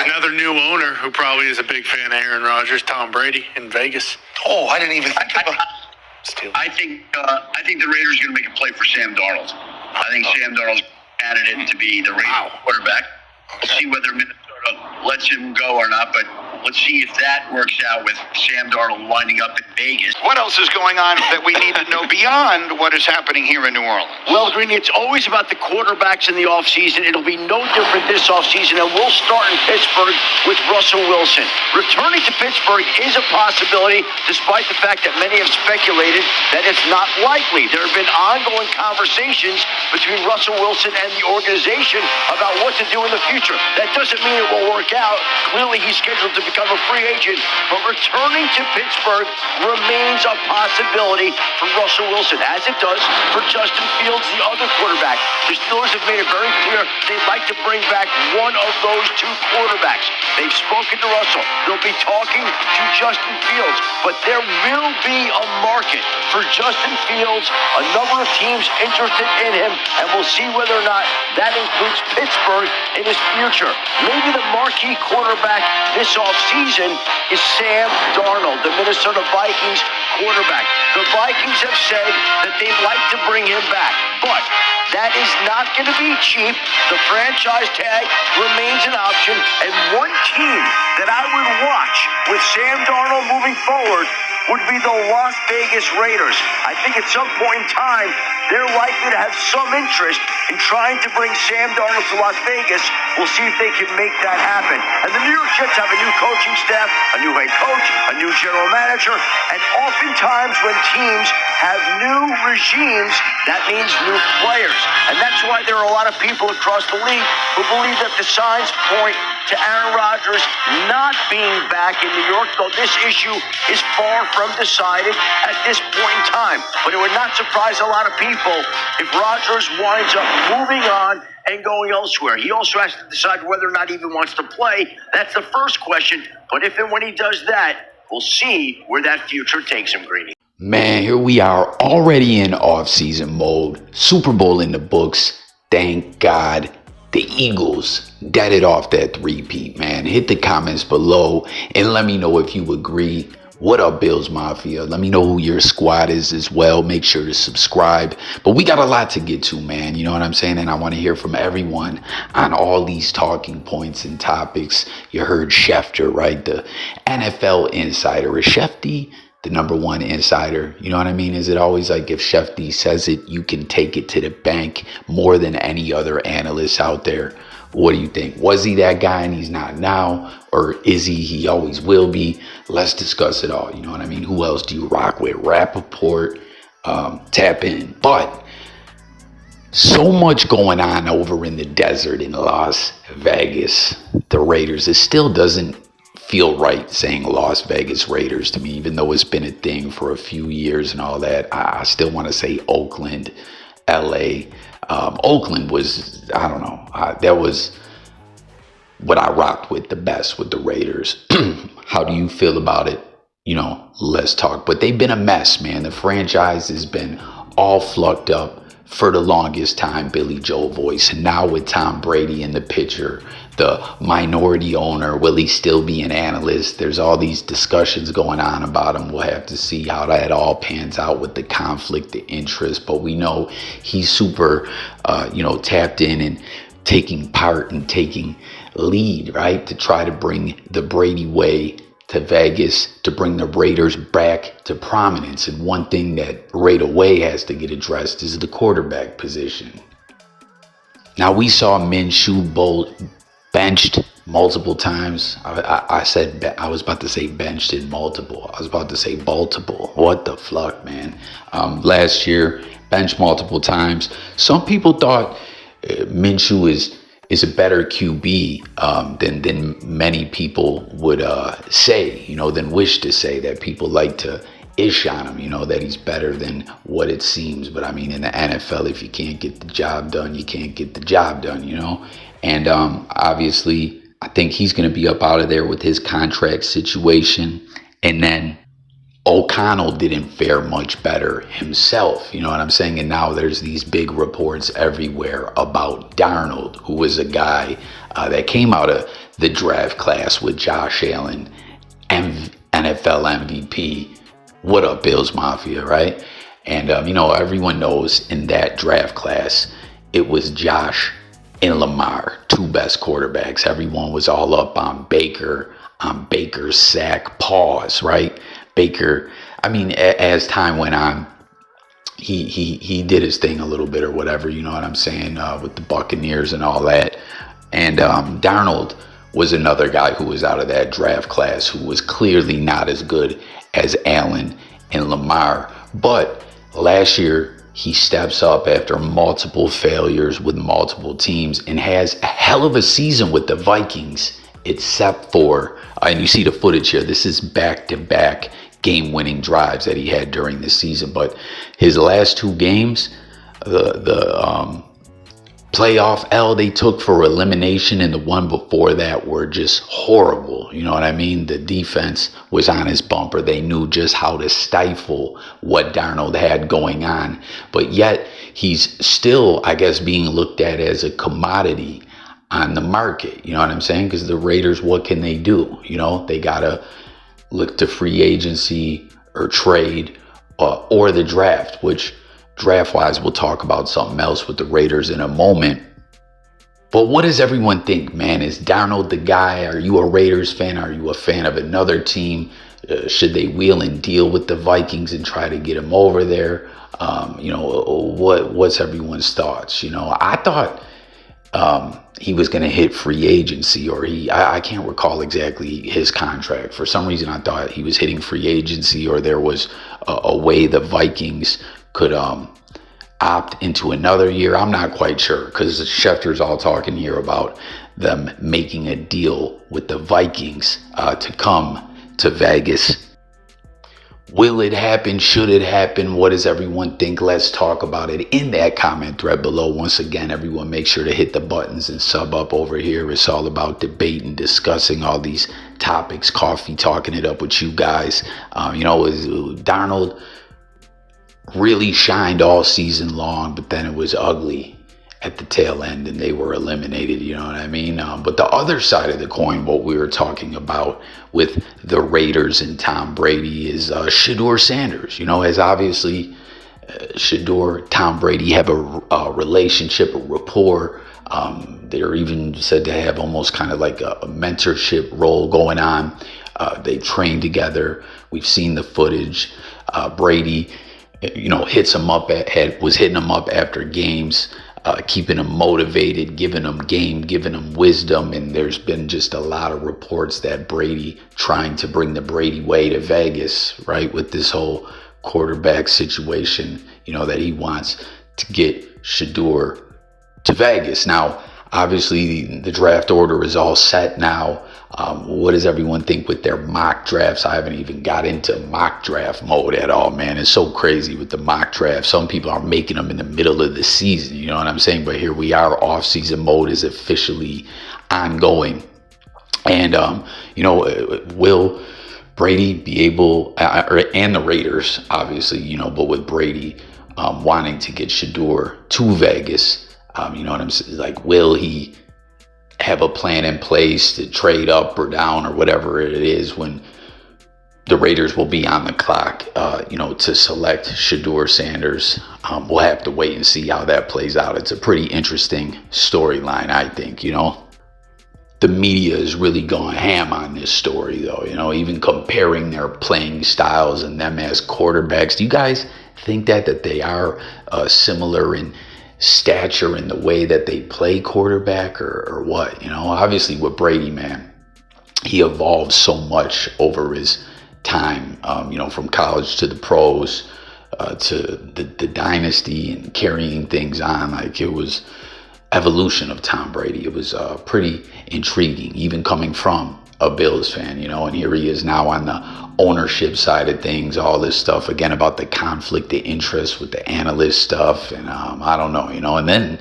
Another new owner who probably is a big fan of Aaron Rodgers, Tom Brady in Vegas. Oh, I didn't even think about I think the Raiders are going to make a play for Sam Darnold. I think Sam Darnold's candidate to be the Raiders quarterback. We'll see whether Minnesota lets him go or not, but let's see if that works out with Sam Darnold winding up in Vegas. what else is going on that we need to know beyond what is happening here in New Orleans. Well, Greeny, it's always about the quarterbacks in the offseason. It'll be no different this offseason, and we'll start in Pittsburgh with Russell Wilson. Returning to Pittsburgh is a possibility, despite the fact that many have speculated that it's not likely. There have been ongoing conversations between Russell Wilson and the organization about what to do in the future. That doesn't mean it will work out. Clearly, he's scheduled to become a free agent, but returning to Pittsburgh remains a possibility for Russell Wilson, as it does for Justin Fields, the other quarterback. The Steelers have made it very clear they'd like to bring back one of those two quarterbacks. They've spoken to Russell. They'll be talking to Justin Fields, but there will be a market for Justin Fields, a number of teams interested in him, and we'll see whether or not that includes Pittsburgh in his future. Maybe the marquee quarterback this offseason is Sam Darnold, the Minnesota Vikings quarterback. The Vikings have said that they'd like to bring him back, but that is not going to be cheap. The franchise tag remains an option, and one team that I would watch with Sam Darnold moving forward would be the Las Vegas Raiders. I think at some point in time, they're likely to have some interest in trying to bring Sam Darnold to Las Vegas. We'll see if they can make that happen. And the New York Jets have a new coaching staff, a new head coach, a new general manager, and oftentimes when teams have new regimes, that means new players. And that's why there are a lot of people across the league who believe that the signs point to Aaron Rodgers not being back in New York, though this issue is far from decided at this point in time. But it would not surprise a lot of people if Rodgers winds up moving on and going elsewhere. He also has to decide whether or not he even wants to play. That's the first question. But if and when he does that, we'll see where that future takes him, Greeny. Man, here we are already in off-season mode. Super Bowl in the books. Thank God. The Eagles deaded off that three-peat, man. Hit the comments below and let me know if you agree. What up, Bills Mafia? Let me know who your squad is as well. Make sure to subscribe. But we got a lot to get to, man. You know what I'm saying? And I want to hear from everyone on all these talking points and topics. You heard Schefter, right? The NFL insider. Is Schefter the #1 insider? You know what I mean? Is it always like if Schefter says it, you can take it to the bank more than any other analyst out there? What do you think? Was he that guy and he's not now? Or is he always will be? Let's discuss it all. You know what I mean? Who else do you rock with? Rappaport, tap in. But so much going on over in the desert in Las Vegas. The Raiders. It still doesn't feel right saying Las Vegas Raiders to me, even though it's been a thing for a few years and all that. I still want to say Oakland, LA. Oakland was, I don't know, that was what I rocked with the best with the Raiders. How do you feel about it? You know, let's talk. But they've been a mess, man. The franchise has been all flucked up for the longest time, Billy Joe voice. And now with Tom Brady in the picture, the minority owner, will he still be an analyst? There's all these discussions going on about him. We'll have to see how that all pans out with the conflict of interest. But we know he's super, tapped in and taking part and taking lead, right? To try to bring the Brady way to Vegas, to bring the Raiders back to prominence. And one thing that right away has to get addressed is the quarterback position. Now, we saw Minshew benched multiple times. I was about to say benched in multiple. I was about to say multiple. What the fuck, man? Last year, benched multiple times. Some people thought Minshew is a better QB than many people would say, than wish to say, that people like to ish on him, that he's better than what it seems. But I mean, in the NFL, if you can't get the job done, you can't get the job done, And obviously, I think he's going to be up out of there with his contract situation. And then O'Connell didn't fare much better himself, you know what I'm saying? And now there's these big reports everywhere about Darnold, who was a guy that came out of the draft class with Josh Allen, NFL MVP. What up, Bills Mafia, right? And, everyone knows in that draft class, it was Josh and Lamar, two best quarterbacks. Everyone was all up on Baker's sack pause, right? Baker, as time went on, he did his thing a little bit or whatever, you know what I'm saying, with the Buccaneers and all that. And Darnold was another guy who was out of that draft class who was clearly not as good as Allen and Lamar. But last year, he steps up after multiple failures with multiple teams and has a hell of a season with the Vikings, except for, and you see the footage here, this is back-to-back game-winning drives that he had during the season. But his last two games, the playoff L they took for elimination and the one before that were just horrible. You know what I mean? The defense was on his bumper. They knew just how to stifle what Darnold had going on. But yet he's still, I guess, being looked at as a commodity on the market. You know what I'm saying? Because the Raiders, what can they do? They got to look to free agency or trade or the draft, which draft-wise, we'll talk about something else with the Raiders in a moment. But what does everyone think, man? Is Darnold the guy? Are you a Raiders fan? Are you a fan of another team? Should they wheel and deal with the Vikings and try to get him over there? What's everyone's thoughts? I thought he was going to hit free agency, or I can't recall exactly his contract. For some reason, I thought he was hitting free agency, or there was a way the Vikings could opt into another year. I'm not quite sure, because Schefter's all talking here about them making a deal with the Vikings to come to Vegas. Will it happen? Should it happen? What does everyone think? Let's talk about it in that comment thread below. Once again, everyone make sure to hit the buttons and sub up over here. It's all about debating, discussing all these topics, coffee, talking it up with you guys. Darnold really shined all season long, but then it was ugly at the tail end and they were eliminated, you know what I mean? But the other side of the coin, what we were talking about with the Raiders and Tom Brady, is Shedeur Sanders. As obviously Shedeur, Tom Brady have a relationship, a rapport. They're even said to have almost kind of like a mentorship role going on. They train together. We've seen the footage. Brady hits him up was hitting him up after games, keeping him motivated, giving him game, giving him wisdom. And there's been just a lot of reports that Brady trying to bring the Brady way to Vegas, right? With this whole quarterback situation, that he wants to get Shedeur to Vegas. Now, obviously the draft order is all set now. What does everyone think with their mock drafts? I haven't even got into mock draft mode at all, man. It's so crazy with the mock draft. Some people are making them in the middle of the season, you know what I'm saying? But here we are, off-season mode is officially ongoing. And, will Brady be able, and the Raiders, obviously, but with Brady wanting to get Shedeur to Vegas, you know what I'm saying? Like, will he have a plan in place to trade up or down or whatever it is when the Raiders will be on the clock, to select Shedeur Sanders? We'll have to wait and see how that plays out. It's a pretty interesting storyline, I think. The media is really going ham on this story, though, even comparing their playing styles and them as quarterbacks. Do you guys think that they are similar in stature in the way that they play quarterback, or what? Obviously with Brady, man, he evolved so much over his time, from college to the pros, to the dynasty and carrying things on. Like, it was evolution of Tom Brady. It was pretty intriguing, even coming from a Bills fan, and here he is now on the ownership side of things, all this stuff again about the conflict, the interest with the analyst stuff, and I don't know, and then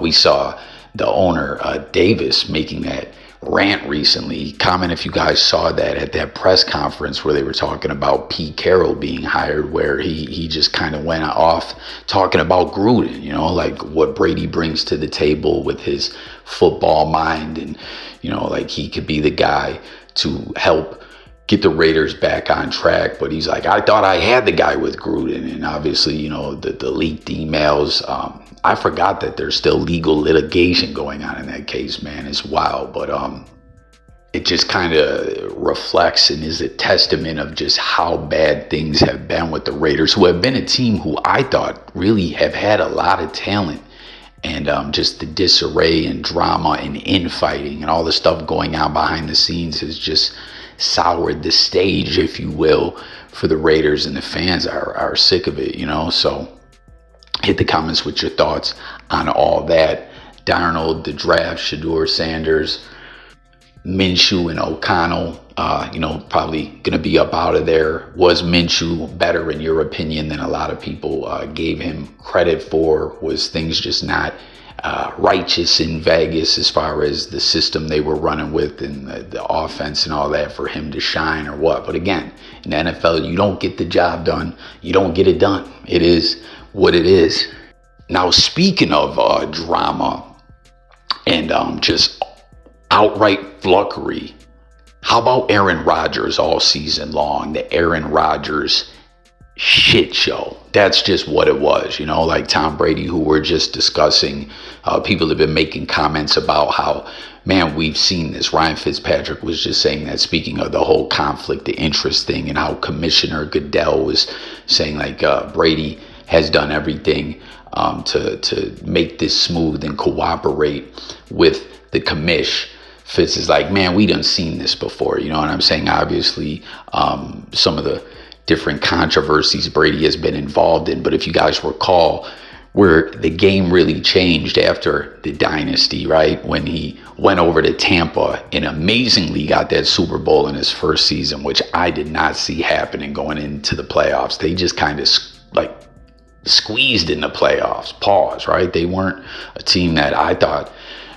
we saw the owner Davis making that rant recently. Comment if you guys saw that at that press conference where they were talking about Pete Carroll being hired, where he just kind of went off talking about Gruden, you know, like what Brady brings to the table with his football mind, and, you know, like he could be the guy to help get the Raiders back on track. But he's like, I thought I had the guy with Gruden. And obviously, you know, the leaked emails, I forgot that there's still legal litigation going on in that case, man. It's wild. But it just kind of reflects and is a testament of just how bad things have been with the Raiders, who have been a team who I thought really have had a lot of talent. And just the disarray and drama and infighting and all the stuff going on behind the scenes has just soured the stage, if you will, for the Raiders, and the fans are sick of it, you know. So hit the comments with your thoughts on all that. Darnold, the draft, Shedeur Sanders, Minshew and O'Connell, you know, probably going to be up out of there. Was Minshew better, in your opinion, than a lot of people gave him credit for? Was things just not righteous in Vegas as far as the system they were running with and the offense and all that for him to shine, or what? But again, in the NFL, you don't get the job done. You don't get it done. It is what it is. Now, speaking of drama and just outright flunkery, how about Aaron Rodgers all season long? The Aaron Rodgers shit show. That's just what it was, you know, like Tom Brady, who we're just discussing. People have been making comments about how, man, we've seen this. Ryan Fitzpatrick was just saying that, speaking of the whole conflict, the interest thing, and how Commissioner Goodell was saying like Brady has done everything to make this smooth and cooperate with the commish. Fitz is like, man, we done seen this before. You know what I'm saying? Obviously, some of the different controversies Brady has been involved in. But if you guys recall, where the game really changed after the dynasty, right? When he went over to Tampa and amazingly got that Super Bowl in his first season, which I did not see happening going into the playoffs. They just kind of like squeezed in the playoffs. Pause, right? They weren't a team that I thought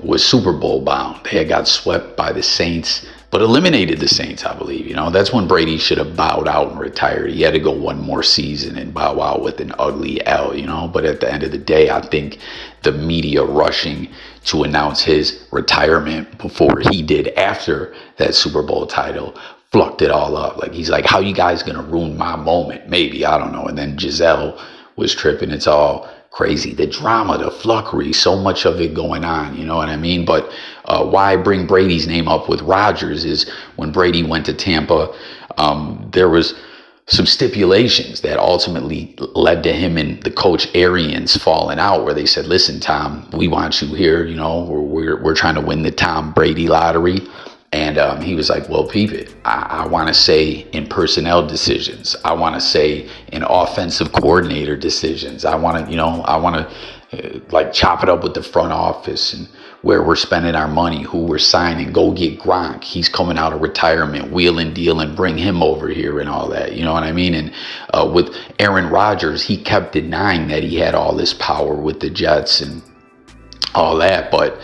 was Super Bowl bound. They had got swept by the Saints, but eliminated the Saints, I believe. You know, that's when Brady should have bowed out and retired. He had to go one more season and bow out with an ugly L, you know. But at the end of the day, I think the media rushing to announce his retirement before he did after that Super Bowl title flucked it all up. Like, he's like, how you guys gonna ruin my moment? Maybe, I don't know. And then Giselle was tripping. It's all crazy. The drama, the flunkery, so much of it going on, you know what I mean? But why I bring Brady's name up with Rodgers is when Brady went to Tampa, there was some stipulations that ultimately led to him and the coach Arians falling out, where they said, listen, Tom, we want you here, you know, we're trying to win the Tom Brady lottery. And he was like, well, peep it. I want to say in personnel decisions. I want to say in offensive coordinator decisions. I want to like chop it up with the front office and where we're spending our money, who we're signing. Go get Gronk. He's coming out of retirement, wheel and deal, and bring him over here and all that. You know what I mean? And with Aaron Rodgers, he kept denying that he had all this power with the Jets and all that. But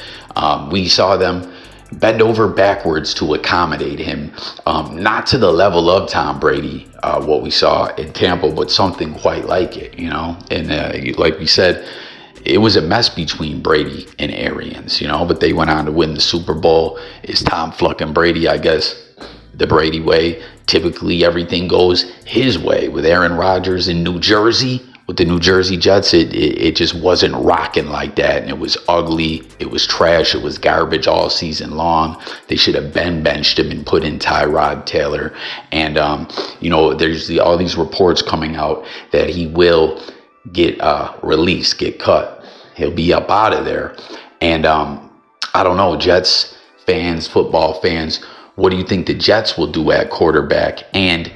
we saw them bend over backwards to accommodate him, not to the level of Tom Brady, what we saw in Tampa, but something quite like it, you know. And like we said, it was a mess between Brady and Arians, you know, but they went on to win the Super Bowl. Is Tom fucking Brady? I guess the Brady way. Typically everything goes his way. With Aaron Rodgers in New Jersey, with the New Jersey Jets, it just wasn't rocking like that. And it was ugly. It was trash. It was garbage all season long. They should have benched him and put in Tyrod Taylor. And, you know, there's all these reports coming out that he will get released, get cut. He'll be up out of there. And I don't know, Jets fans, football fans, what do you think the Jets will do at quarterback? And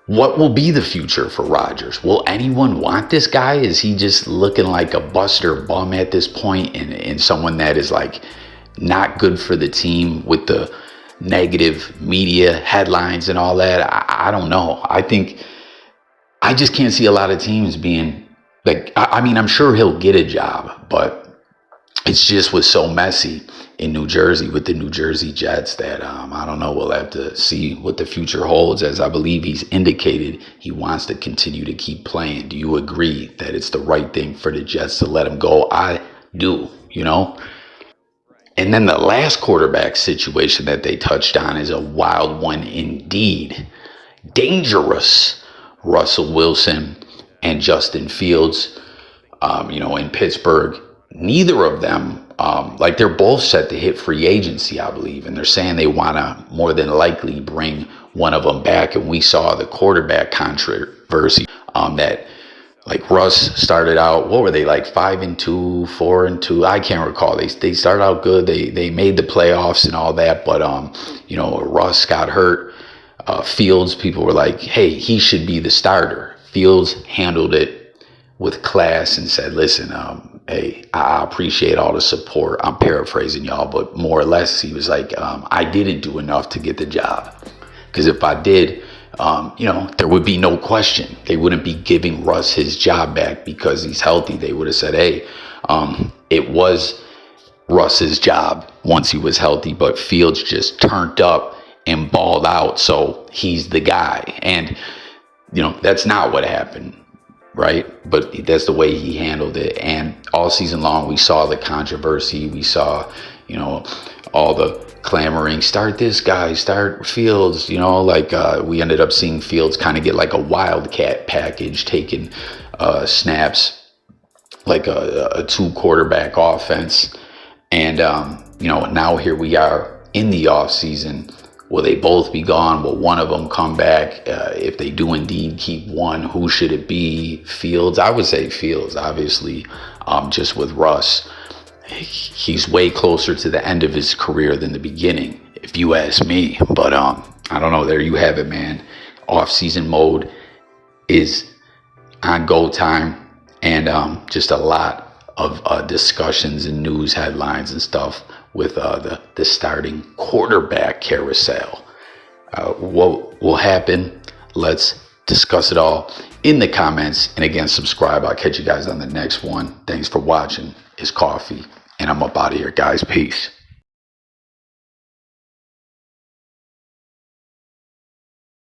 what will be the future for Rodgers? Will anyone want this guy? Is he just looking like a buster bum at this point, and someone that is like not good for the team with the negative media headlines and all that? I don't know. I just can't see a lot of teams being like, I mean, I'm sure he'll get a job, but it's just was so messy in New Jersey with the New Jersey Jets that I don't know. We'll have to see what the future holds, as I believe he's indicated he wants to continue to keep playing. Do you agree that it's the right thing for the Jets to let him go? I do, you know. And then the last quarterback situation that they touched on is a wild one indeed. Dangerous. Russell Wilson and Justin Fields, in Pittsburgh. Neither of them, they're both set to hit free agency, I believe. And they're saying they want to more than likely bring one of them back. And we saw the quarterback controversy that like Russ started out, what were they, like 5-2, 4-2? I can't recall. They started out good. They made the playoffs and all that. But, Russ got hurt. Fields, people were like, hey, he should be the starter. Fields handled it with class and said, listen, hey, I appreciate all the support. I'm paraphrasing y'all, but more or less he was like, I didn't do enough to get the job. Because if I did, there would be no question. They wouldn't be giving Russ his job back because he's healthy. They would have said, hey, it was Russ's job once he was healthy, but Fields just turned up and balled out, so he's the guy. And, that's not what happened, right? But that's the way he handled it. And all season long, we saw the controversy. We saw, all the clamoring, start this guy, start Fields, we ended up seeing Fields kind of get like a wildcat package, taking snaps, like a 2-quarterback offense. And, now here we are in the offseason. Will they both be gone? Will one of them come back? If they do indeed keep one, who should it be? Fields? I would say Fields, obviously, just with Russ. He's way closer to the end of his career than the beginning, if you ask me. But I don't know. There you have it, man. Off-season mode is on go time, and just a lot of discussions and news headlines and stuff with the starting quarterback carousel. What will happen? Let's discuss it all in the comments. And again, subscribe. I'll catch you guys on the next one. Thanks for watching. It's Coffee, and I'm up out of here, guys. Peace.